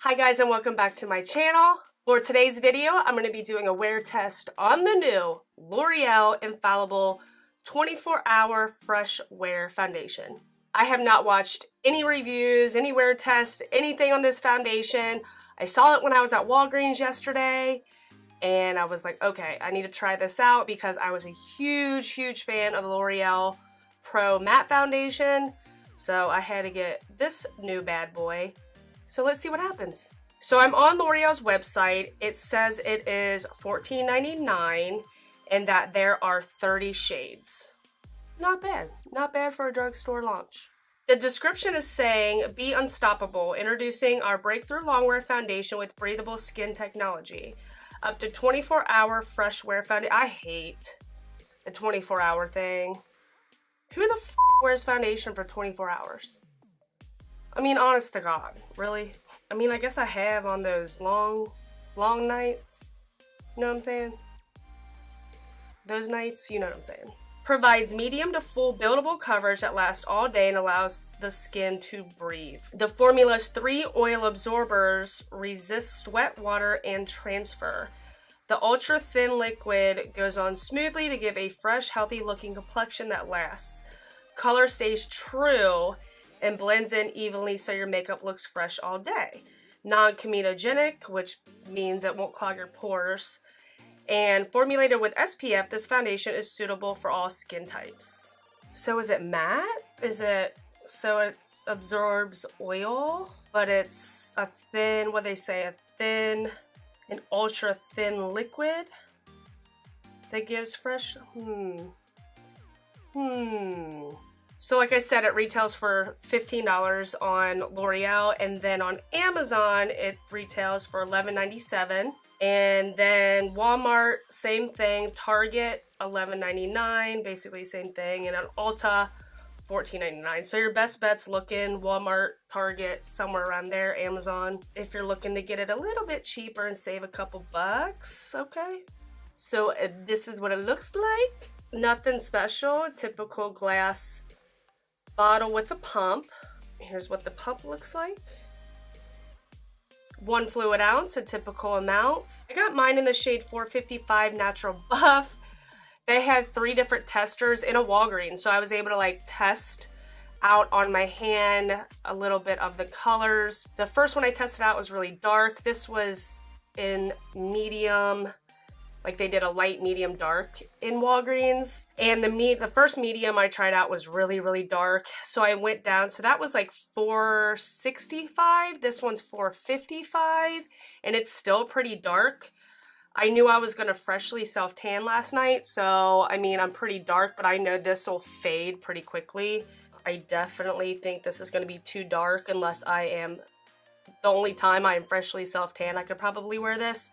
Hi guys, and welcome back to my channel. For today's video, I'm going to be doing a wear test on the new L'Oréal Infallible 24-Hour Fresh Wear Foundation. I have not watched any reviews, any wear tests, anything on this foundation. I saw it when I was at Walgreens yesterday, and I was like, okay, I need to try this out because I was a huge fan of the L'Oréal Pro Matte Foundation. So I had to get this new bad boy. So let's see what happens. So I'm on L'Oreal's website. It says it is $14.99 and that there are 30 shades. Not bad. Not bad for a drugstore launch. The description is saying, be unstoppable, introducing our breakthrough longwear foundation with breathable skin technology. Up to 24-hour fresh wear foundation. I hate the 24-hour thing. Who the f wears foundation for 24 hours? I mean, honest to God, really? I mean, I guess I have on those long nights. You know what I'm saying? Those nights, you know what I'm saying. Provides medium to full buildable coverage that lasts all day and allows the skin to breathe. The formula's 3 oil absorbers resist sweat, water, and transfer. The ultra thin liquid goes on smoothly to give a fresh, healthy looking complexion that lasts. Color stays true and blends in evenly so your makeup looks fresh all day. Non-comedogenic, which means it won't clog your pores. And formulated with SPF, this foundation is suitable for all skin types. So is it matte? So it absorbs oil, but it's a thin, what they say, an ultra thin liquid that gives fresh, So like I said, it retails for $15 on L'Oreal, and then on Amazon it retails for $11.97. And then Walmart, same thing. Target, $11.99, basically same thing. And on Ulta, $14.99. So your best bet's looking Walmart, Target, somewhere around there. Amazon, if you're looking to get it a little bit cheaper and save a couple bucks, okay? So this is what it looks like. Nothing special, typical glass bottle with a pump. Here's what the pump looks like. 1 fluid ounce, a typical amount. I got mine in the shade 455 Natural Buff. They had 3 different testers in a Walgreens, so I was able to like test out on my hand a little bit of the colors. The first one I tested out was really dark. This was in medium. Like they did a light, medium, dark in Walgreens. And the first medium I tried out was really dark. So I went down, so that was like $4.65. This one's $4.55 and it's still pretty dark. I knew I was gonna freshly self-tan last night. So, I mean, I'm pretty dark, but I know this will fade pretty quickly. I definitely think this is gonna be too dark unless I am, the only time I am freshly self-tan, I could probably wear this.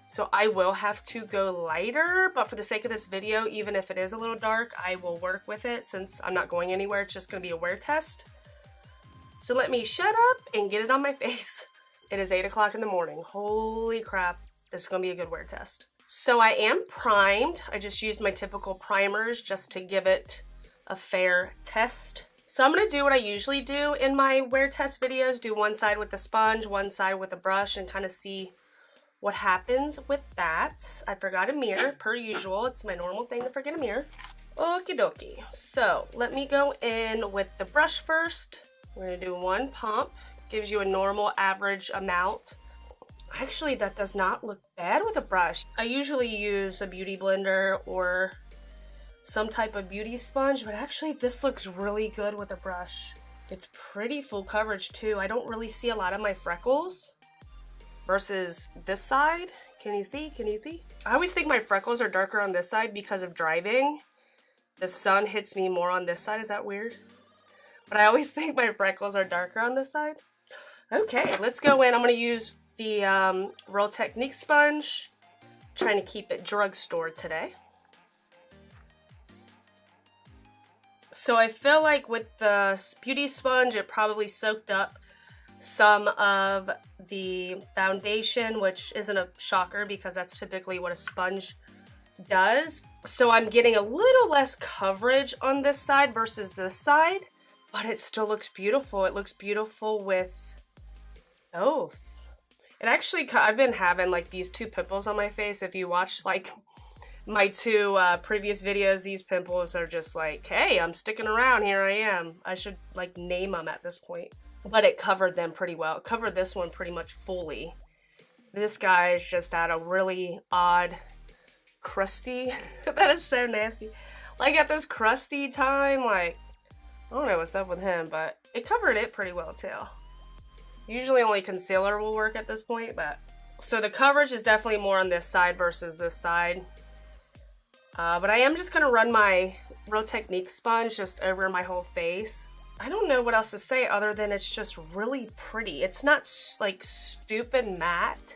So I will have to go lighter, but for the sake of this video, even if it is a little dark, I will work with it since I'm not going anywhere. It's just gonna be a wear test. So let me shut up and get it on my face. It is 8 o'clock in the morning. Holy crap, this is gonna be a good wear test. So I am primed. I just used my typical primers just to give it a fair test. So I'm gonna do what I usually do in my wear test videos, do one side with the sponge, one side with a brush, and kind of see what happens with that. I forgot a mirror, per usual. It's my normal thing to forget a mirror. Okie dokie. So let me go in with the brush first. We're gonna do 1 pump. Gives you a normal average amount. Actually, that does not look bad with a brush. I usually use a beauty blender or some type of beauty sponge, but actually this looks really good with a brush. It's pretty full coverage too. I don't really see a lot of my freckles. Versus this side. Can you see? Can you see? I always think my freckles are darker on this side because of driving. The sun hits me more on this side. Is that weird? But I always think my freckles are darker on this side. Okay, let's go in. I'm going to use the Real Technique sponge. Trying to keep it drugstore today. So I feel like with the beauty sponge, it probably soaked up some of the foundation, which isn't a shocker because that's typically what a sponge does. So I'm getting a little less coverage on this side versus this side, but it still looks beautiful. It looks beautiful with, oh, And actually, I've been having like these 2 pimples on my face. If you watch like my 2 previous videos, these pimples are just like, hey, I'm sticking around, here I am. I should like name them at this point. But it covered them pretty well. It covered this one pretty much fully. This guy is just at a really odd, crusty, that is so nasty. Like at this crusty time, like, I don't know what's up with him, but it covered it pretty well too. Usually only concealer will work at this point, but. So the coverage is definitely more on this side versus this side. But I am just gonna run my Real Technique sponge just over my whole face. I don't know what else to say other than it's just really pretty. It's not like stupid matte.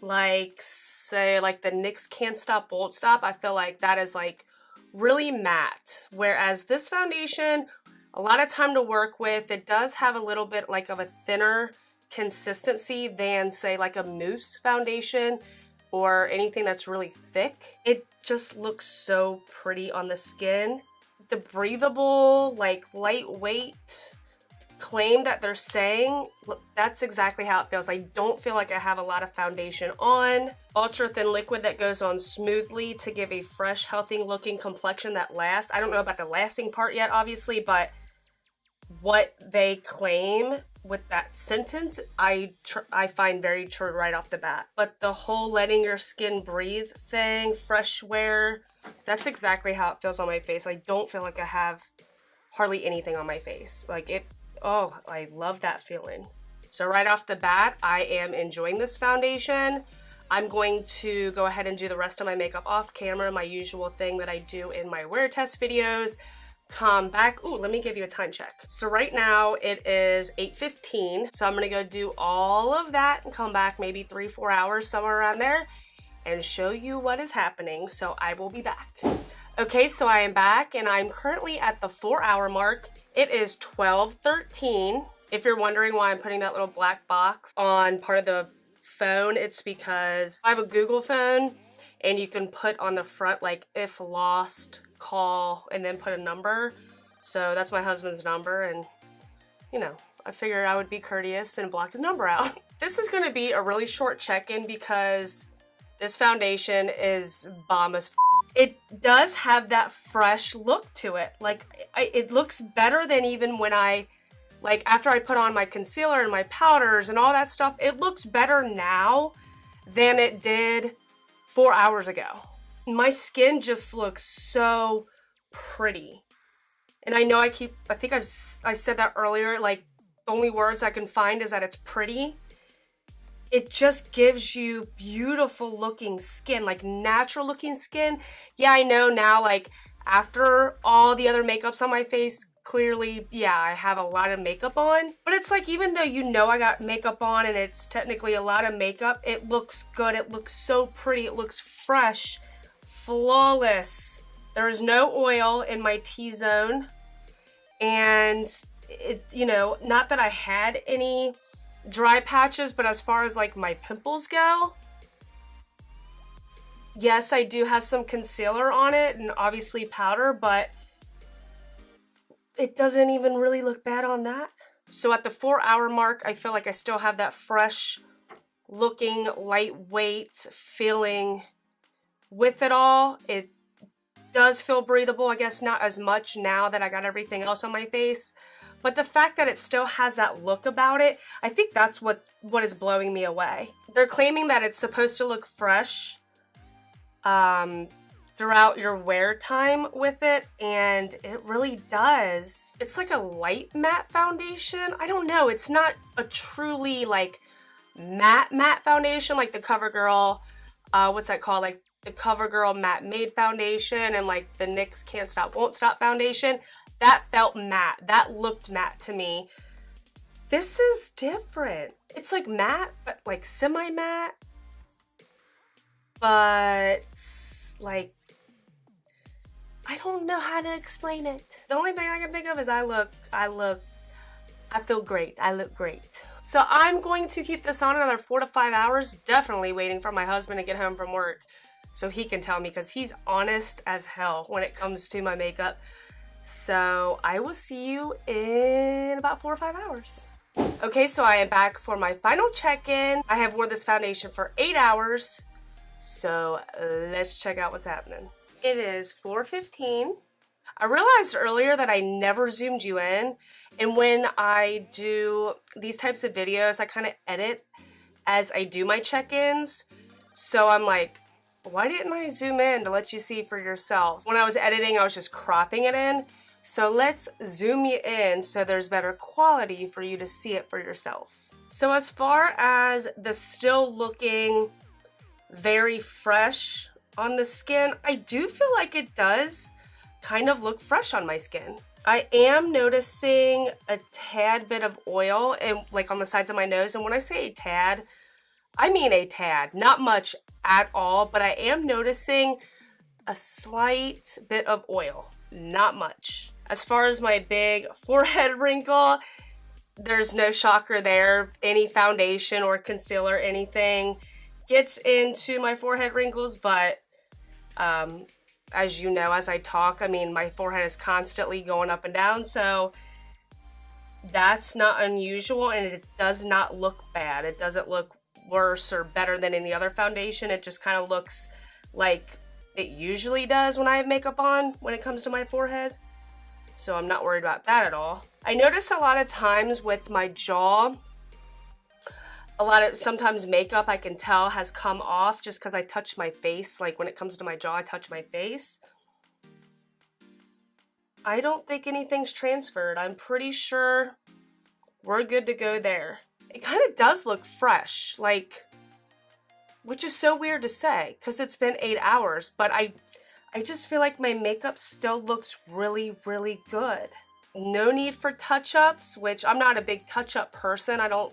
Like say like the NYX Can't Stop Won't Stop. I feel like that is like really matte. Whereas this foundation, a lot of time to work with. It does have a little bit like of a thinner consistency than say like a mousse foundation or anything that's really thick. It just looks so pretty on the skin. The breathable, like lightweight claim that they're saying, that's exactly how it feels. I don't feel like I have a lot of foundation on. Ultra thin liquid that goes on smoothly to give a fresh, healthy looking complexion that lasts. I don't know about the lasting part yet, obviously, but what they claim with that sentence, I find very true right off the bat. But the whole letting your skin breathe thing, fresh wear, that's exactly how it feels on my face. I don't feel like I have hardly anything on my face. Like it, oh, I love that feeling. So right off the bat, I am enjoying this foundation. I'm going to go ahead and do the rest of my makeup off camera, my usual thing that I do in my wear test videos. Come back. Ooh, let me give you a time check. So right now it is 8:15. So I'm gonna go do all of that and come back maybe 3-4 hours, somewhere around there, and show you what is happening. So I will be back. Okay, so I am back and I'm currently at the 4-hour mark. It is 12:13. If you're wondering why I'm putting that little black box on part of the phone, it's because I have a Google phone and you can put on the front like if lost, call, and then put a number. So that's my husband's number, and you know, I figured I would be courteous and block his number out. This is gonna be a really short check-in because this foundation is bomb as f. It does have that fresh look to it. Like it looks better than even when like after I put on my concealer and my powders and all that stuff, it looks better now than it did 4 hours ago. My skin just looks so pretty. And I know I think I said that earlier, like the only words I can find is that it's pretty. It just gives you beautiful looking skin, like natural looking skin. Yeah, I know now, like after all the other makeups on my face, clearly, yeah, I have a lot of makeup on. But it's like, even though you know I got makeup on and it's technically a lot of makeup, it looks good. It looks so pretty. It looks fresh. Flawless. There is no oil in my T-zone, and it, you know, not that I had any dry patches, but as far as like my pimples go, yes, I do have some concealer on it and obviously powder, but it doesn't even really look bad on that. So at the 4-hour mark, I feel like I still have that fresh looking, lightweight feeling with it all. It does feel breathable. I guess not as much now that I got everything else on my face, but the fact that it still has that look about it, I think that's what is blowing me away. They're claiming that it's supposed to look fresh throughout your wear time with it, and it really does. It's like a light matte foundation. I don't know, it's not a truly like matte foundation like the CoverGirl, what's that called, like the CoverGirl Matte Made foundation and like the NYX Can't Stop Won't Stop foundation. That felt matte. That looked matte to me. This is different. It's like matte, but like semi-matte. But like, I don't know how to explain it. The only thing I can think of is I feel great. I look great. So I'm going to keep this on another 4 to 5 hours. Definitely waiting for my husband to get home from work so he can tell me, because he's honest as hell when it comes to my makeup. So I will see you in about 4 or 5 hours. Okay, so I am back for my final check-in. I have worn this foundation for 8 hours, so let's check out what's happening. It is 4:15. I realized earlier that I never zoomed you in, and when I do these types of videos, I kind of edit as I do my check-ins, so I'm like, why didn't I zoom in to let you see for yourself? When I was editing, I was just cropping it in. So let's zoom you in so there's better quality for you to see it for yourself. So as far as the still looking very fresh on the skin, I do feel like it does kind of look fresh on my skin. I am noticing a tad bit of oil and like on the sides of my nose. And when I say a tad, I mean a tad, not much at all, but I am noticing a slight bit of oil, not much. As far as my big forehead wrinkle, there's no shocker there. Any foundation or concealer, anything gets into my forehead wrinkles, but as you know, as I talk, I mean, my forehead is constantly going up and down, so that's not unusual, and it does not look bad. It doesn't look worse or better than any other foundation. It just kind of looks like it usually does when I have makeup on when it comes to my forehead. So I'm not worried about that at all. I notice a lot of times with my jaw, sometimes makeup I can tell has come off just because I touch my face. Like when it comes to my jaw, I touch my face. I don't think anything's transferred. I'm pretty sure we're good to go there. It kind of does look fresh, like, which is so weird to say because it's been 8 hours, but I just feel like my makeup still looks really, really good. No need for touch-ups, which I'm not a big touch-up person. I don't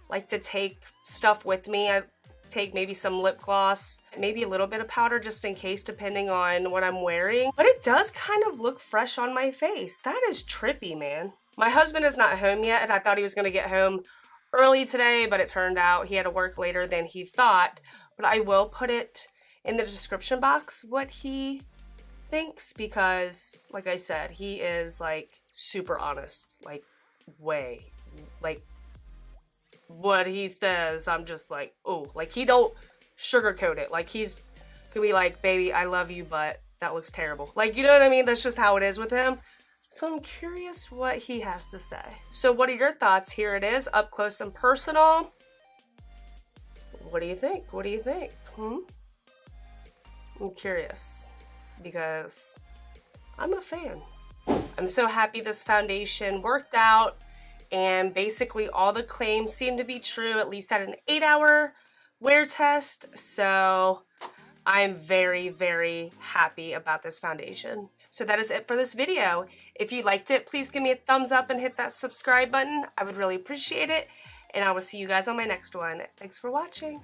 like to take stuff with me. I take maybe some lip gloss, maybe a little bit of powder just in case, depending on what I'm wearing. But it does kind of look fresh on my face. That is trippy, man. My husband is not home yet, and I thought he was gonna get home early today, but it turned out he had to work later than he thought. But I will put it in the description box what he thinks, because like I said, he is like super honest, like way, like what he says, I'm just like, oh, like he don't sugarcoat it. Like he's gonna be like, baby, I love you, but that looks terrible. Like, you know what I mean? That's just how it is with him. So I'm curious what he has to say. So what are your thoughts? Here it is, up close and personal. What do you think? What do you think? I'm curious because I'm a fan. I'm so happy this foundation worked out, and basically all the claims seem to be true, at least at an 8-hour wear test. So I'm very, very happy about this foundation. So that is it for this video. If you liked it, please give me a thumbs up and hit that subscribe button. I would really appreciate it. And I will see you guys on my next one. Thanks for watching.